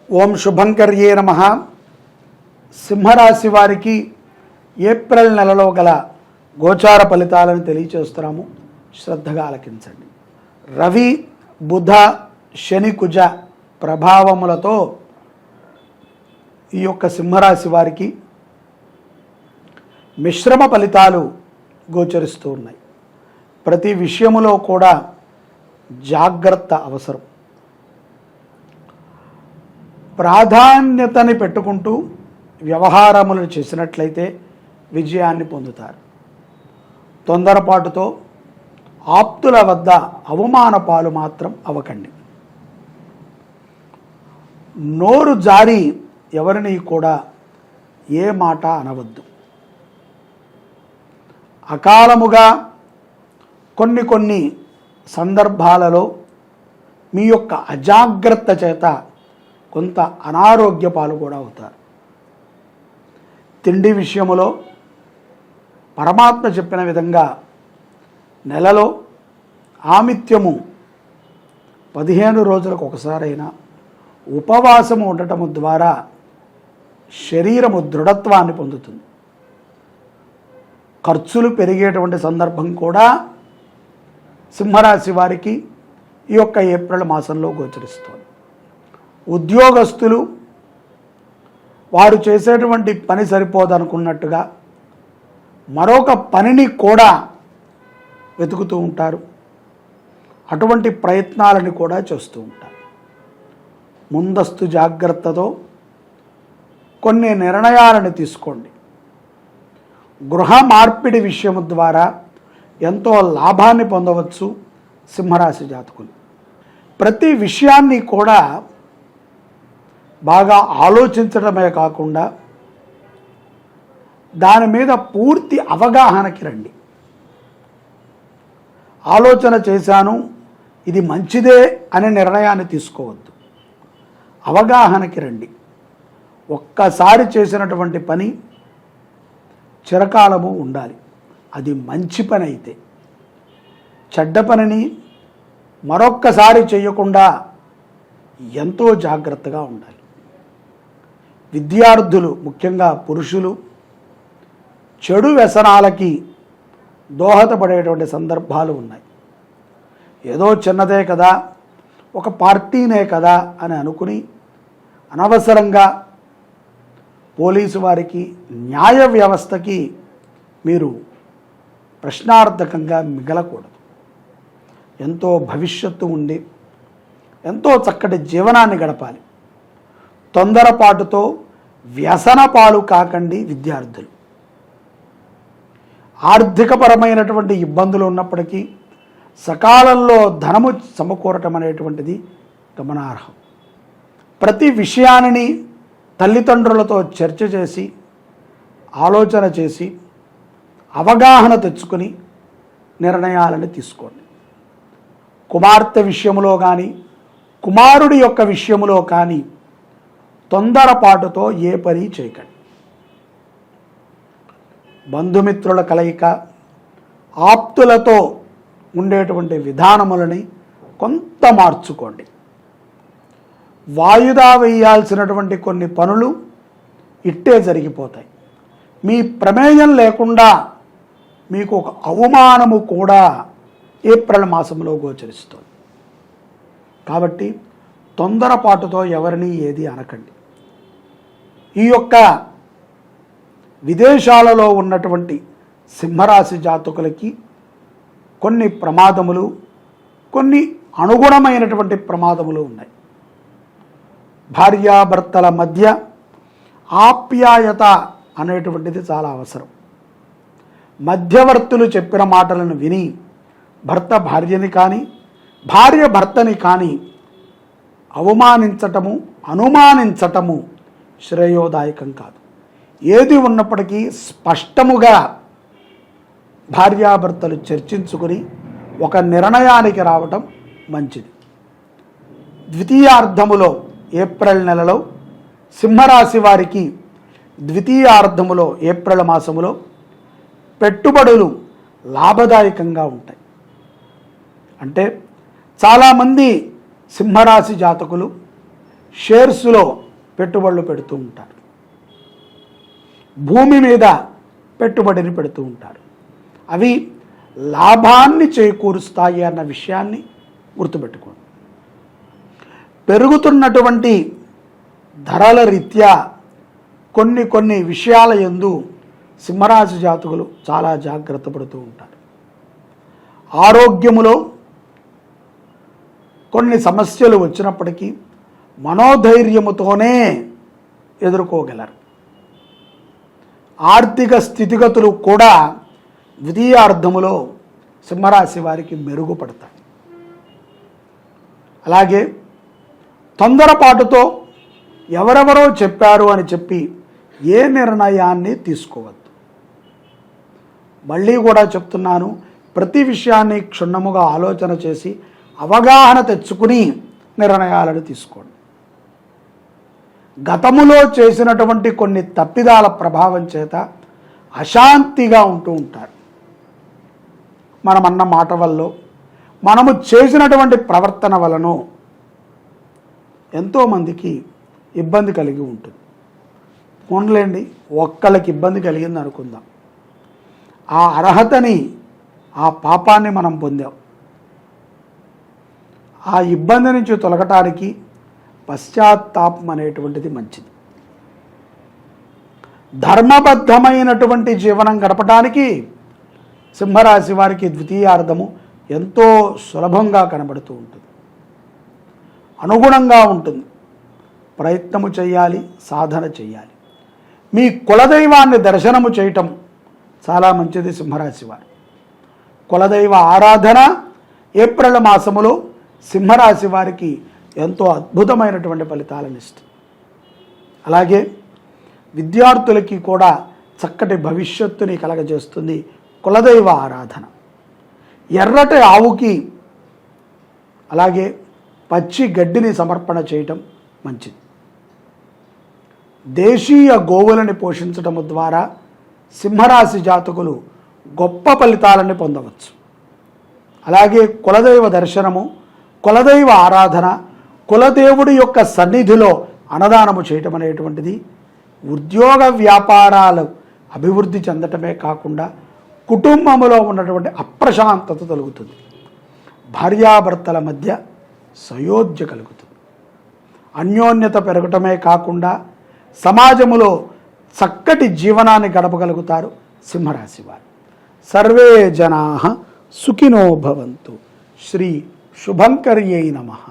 ఓం శుభంకర్యే నమః. సింహరాశి వారికి ఏప్రిల్ నెలలో గల గోచార ఫలితాలను తెలియచేస్తున్నాము. శ్రద్ధగా ఆలకించండి. రవి, బుధ, శని, కుజ ప్రభావములతో ఈ యొక్క సింహరాశి వారికి మిశ్రమ ఫలితాలు గోచరిస్తూ ఉన్నాయి. ప్రతి విషయములో కూడా జాగ్రత్త అవసరం. ప్రాధాన్యతని పెట్టుకుంటూ వ్యవహారములను చేసినట్లయితే విజయాన్ని పొందుతారు. తొందరపాటుతో ఆప్తుల వద్ద అవమాన పాలు మాత్రం అవ్వకండి. నోరు జారి ఎవరిని కూడా ఏ మాట అనవద్దు. అకాలముగా కొన్ని సందర్భాలలో మీ యొక్క అజాగ్రత్త చేత కొంత అనారోగ్య పాలు కూడా అవుతారు. తిండి విషయములో పరమాత్మ చెప్పిన విధంగా నెలలో ఆమిత్యము 15 రోజులకు ఒకసారైనా ఉపవాసము ఉండటము ద్వారా శరీరము దృఢత్వాన్ని పొందుతుంది. ఖర్చులు పెరిగేటువంటి సందర్భం కూడా సింహరాశి వారికి ఈ యొక్క ఏప్రిల్ మాసంలో గోచరిస్తుంది. ఉద్యోగస్తులు వారు చేసేటువంటి పని సరిపోదనుకున్నట్టుగా మరొక పనిని కూడా వెతుకుతూ ఉంటారు. అటువంటి ప్రయత్నాలను కూడా చేస్తూ ఉంటారు. ముందస్తు జాగ్రత్తతో కొన్ని నిర్ణయాలను తీసుకోండి. గృహ మార్పిడి విషయం ద్వారా ఎంతో లాభాన్ని పొందవచ్చు సింహరాశి జాతకులు. ప్రతి విషయాన్ని కూడా బాగా ఆలోచించడమే కాకుండా దాని మీద పూర్తి అవగాహనకి రండి. ఆలోచన చేశాను, ఇది మంచిదే అనే నిర్ణయాన్ని తీసుకోవద్దు. అవగాహనకి రండి. ఒక్కసారి చేసినటువంటి పని చిరకాలము ఉండాలి. అది మంచి పని అయితే. చెడ్డ పనిని మరొక్కసారి చేయకుండా ఎంతో జాగ్రత్తగా ఉండాలి. విద్యార్థులు, ముఖ్యంగా పురుషులు, చెడు వ్యసనాలకి దోహదపడేటువంటి సందర్భాలు ఉన్నాయి. ఏదో చిన్నదే కదా, ఒక పార్టీనే కదా అని అనుకుని అనవసరంగా పోలీసు వారికి, న్యాయ వ్యవస్థకి మీరు ప్రశ్నార్థకంగా మిగలకూడదు. ఎంతో భవిష్యత్తు ఉంది, ఎంతో చక్కటి జీవనాన్ని గడపాలి. తొందరపాటుతో వ్యసన పాలు కాకండి విద్యార్థులు. ఆర్థికపరమైనటువంటి ఇబ్బందులు ఉన్నప్పటికీ సకాలంలో ధనము సమకూరటం అనేటువంటిది గమనార్హం. ప్రతి విషయాన్ని తల్లిదండ్రులతో చర్చ చేసి, ఆలోచన చేసి, అవగాహన తెచ్చుకొని నిర్ణయాలను తీసుకోండి. కుమార్తె విషయంలో కానీ, కుమారుడి యొక్క విషయంలో కానీ తొందరపాటుతో ఏ పని చేయకండి. బంధుమిత్రుల కలయిక, ఆప్తులతో ఉండేటువంటి విధానములని కొంత మార్చుకోండి. వాయిదా వేయాల్సినటువంటి కొన్ని పనులు ఇట్టే జరిగిపోతాయి. మీ ప్రమేయం లేకుండా మీకు ఒక అవమానము కూడా ఏప్రిల్ మాసంలో గోచరిస్తుంది. కాబట్టి తొందరపాటుతో ఎవరిని ఏది అనకండి. ఈ యొక్క విదేశాలలో ఉన్నటువంటి సింహరాశి జాతకులకి కొన్ని ప్రమాదములు, కొన్ని అనుగుణమైనటువంటి ప్రమాదములు ఉన్నాయి. భార్యాభర్తల మధ్య ఆప్యాయత అనేటువంటిది చాలా అవసరం. మధ్యవర్తులు చెప్పిన మాటలను విని భర్త భార్యని కానీ, భార్య భర్తని కానీ అవమానించటము, అనుమానించటము శ్రేయోదాయకం కాదు. ఏది ఉన్నప్పటికీ స్పష్టముగా భార్యాభర్తలు చర్చించుకొని ఒక నిర్ణయానికి రావటం మంచిది. ద్వితీయార్ధములో ఏప్రిల్ నెలలో సింహరాశి వారికి ద్వితీయార్ధములో ఏప్రిల్ మాసములో పెట్టుబడులు లాభదాయకంగా ఉంటాయి. అంటే చాలామంది సింహరాశి జాతకులు షేర్స్లో పెట్టుబడులు పెడుతూ ఉంటారు, భూమి మీద పెట్టుబడిని పెడుతూ ఉంటారు. అవి లాభాన్ని చేకూరుస్తాయి అన్న విషయాన్ని గుర్తుపెట్టుకోండి. పెరుగుతున్నటువంటి ధరల రీత్యా కొన్ని విషయాల యందు సింహరాశి జాతకులు చాలా జాగ్రత్త పడుతూ ఉంటారు. ఆరోగ్యములో కొన్ని సమస్యలు వచ్చినప్పటికీ మనోధైర్యముతోనే ఎదుర్కోగలరు. ఆర్థిక స్థితిగతులు కూడా ద్వితీయార్థములో సింహరాశి వారికి మెరుగుపడతాయి. అలాగే తొందరపాటుతో ఎవరెవరో చెప్పారు అని చెప్పి ఏ నిర్ణయాన్ని తీసుకోవద్దు. మళ్ళీ కూడా చెప్తున్నాను, ప్రతి విషయాన్ని క్షుణ్ణముగా ఆలోచన చేసి అవగాహన తెచ్చుకుని నిర్ణయాలను తీసుకోండి. గతములో చేసినటువంటి కొన్ని తప్పిదాల ప్రభావం చేత అశాంతిగా ఉంటూ ఉంటారు. మనమన్న మాట వల్ల, మనము చేసినటువంటి ప్రవర్తన వలన ఎంతోమందికి ఇబ్బంది కలిగి ఉంటుంది. పోన్లేండి, ఒక్కళ్ళకి ఇబ్బంది కలిగింది అనుకుందాం, ఆ అర్హతని, ఆ పాపాన్ని మనం పొందాం. ఆ ఇబ్బంది నుంచి తొలగటానికి పశ్చాత్తాపం అనేటువంటిది మంచిది. ధర్మబద్ధమైనటువంటి జీవనం గడపడానికి సింహరాశి వారికి ద్వితీయార్థము ఎంతో సులభంగా కనబడుతూ ఉంటుంది, అనుగుణంగా ఉంటుంది. ప్రయత్నము చేయాలి, సాధన చేయాలి. మీ కులదైవాన్ని దర్శనము చేయటం చాలా మంచిది. సింహరాశి వారు కులదైవ ఆరాధన ఏప్రిల్ మాసములో సింహరాశి వారికి ఎంతో అద్భుతమైనటువంటి ఫలితాలను ఇస్తుంది. అలాగే విద్యార్థులకి కూడా చక్కటి భవిష్యత్తుని కలగజేస్తుంది కులదైవ ఆరాధన. ఎర్రటి ఆవుకి అలాగే పచ్చి గడ్డిని సమర్పణ చేయటం మంచిది. దేశీయ గోవులని పోషించటము ద్వారా సింహరాశి జాతకులు గొప్ప ఫలితాలను పొందవచ్చు. అలాగే కులదైవ దర్శనము, కులదైవ ఆరాధన, కులదేవుడి యొక్క సన్నిధిలో అన్నదానము చేయటం అనేటువంటిది ఉద్యోగ వ్యాపారాలు అభివృద్ధి చెందటమే కాకుండా కుటుంబంలో ఉన్నటువంటి అప్రశాంతత తొలగుతుంది. భార్యాభర్తల మధ్య సయోధ్య కలుగుతుంది. అన్యోన్యత పెరగటమే కాకుండా సమాజములో చక్కటి జీవనాన్ని గడపగలుగుతారు సింహరాశి వారు. సర్వే జనాః సుఖినో భవంతు. శ్రీ శుభంకర్యై నమః.